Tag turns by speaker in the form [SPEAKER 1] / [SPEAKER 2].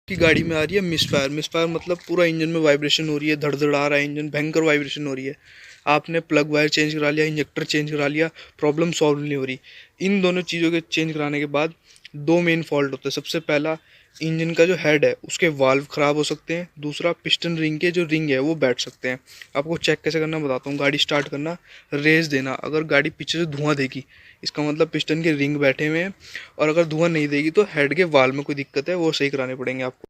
[SPEAKER 1] की गाड़ी में आ रही है मिसफायर। मिसफायर मतलब पूरा इंजन में वाइब्रेशन हो रही है, धड़धड़ आ रहा है इंजन, भयंकर वाइब्रेशन हो रही है। आपने प्लग वायर चेंज करा लिया, इंजेक्टर चेंज करा लिया, प्रॉब्लम सॉल्व नहीं हो रही। इन दोनों चीज़ों के चेंज कराने के बाद दो मेन फॉल्ट होते हैं। सबसे पहला, इंजन का जो हेड है उसके वाल्व ख़राब हो सकते हैं। दूसरा, पिस्टन रिंग के जो रिंग है वो बैठ सकते हैं। आपको चेक कैसे करना बताता हूँ। गाड़ी स्टार्ट करना, रेस देना। अगर गाड़ी पीछे से धुआं देगी इसका मतलब पिस्टन के रिंग बैठे हुए हैं, और अगर धुआं नहीं देगी तो हेड के वाल्व में कोई दिक्कत है, वो सही कराने पड़ेंगे आपको।